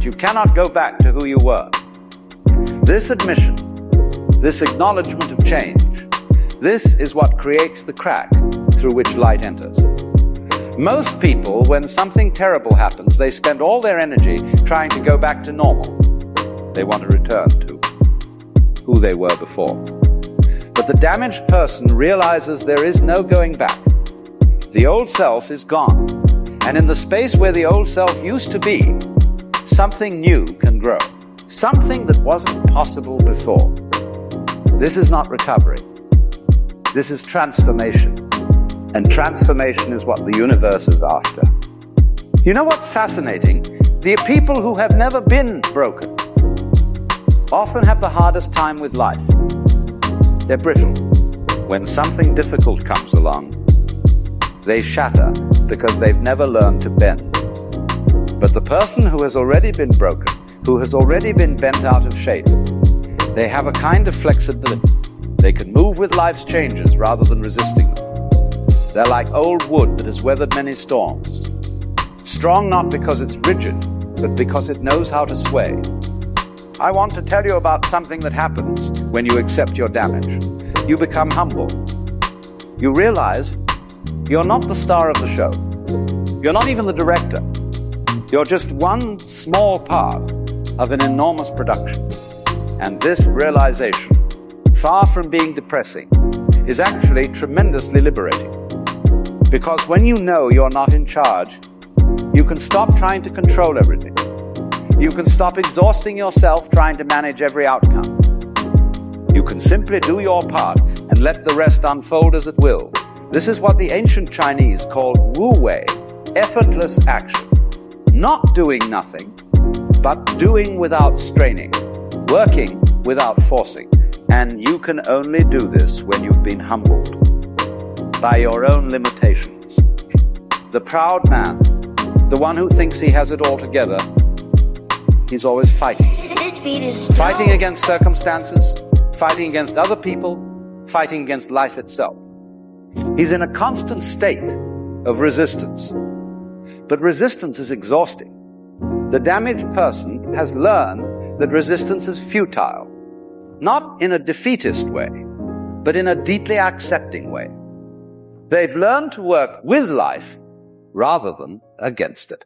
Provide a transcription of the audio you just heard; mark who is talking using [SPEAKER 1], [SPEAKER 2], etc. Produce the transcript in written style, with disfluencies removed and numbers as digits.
[SPEAKER 1] that you cannot go back to who you were. This admission, this acknowledgement of change, this is what creates the crack through which light enters. Most people, when something terrible happens, they spend all their energy trying to go back to normal. They want to return to who they were before. But the damaged person realizes there is no going back. The old self is gone. And in the space where the old self used to be, something new can grow. Something that wasn't possible before. This is not recovery. This is transformation. And transformation is what the universe is after. You know what's fascinating? The people who have never been broken often have the hardest time with life. They're brittle. When something difficult comes along, they shatter because they've never learned to bend. But the person who has already been broken, who has already been bent out of shape, they have a kind of flexibility. They can move with life's changes rather than resisting them. They're like old wood that has weathered many storms. Strong not because it's rigid, but because it knows how to sway. I want to tell you about something that happens when you accept your damage. You become humble. You realize you're not the star of the show. You're not even the director. You're just one small part of an enormous production. And this realization, far from being depressing, is actually tremendously liberating. Because when you know you're not in charge, you can stop trying to control everything. You can stop exhausting yourself trying to manage every outcome. You can simply do your part and let the rest unfold as it will. This is what the ancient Chinese called Wu Wei, effortless action. Not doing nothing, but doing without straining, working without forcing. And you can only do this when you've been humbled by your own limitations. The proud man, the one who thinks he has it all together, he's always fighting. Fighting against circumstances, fighting against other people, fighting against life itself. He's in a constant state of resistance. But resistance is exhausting. The damaged person has learned that resistance is futile. Not in a defeatist way, but in a deeply accepting way. They've learned to work with life rather than against it.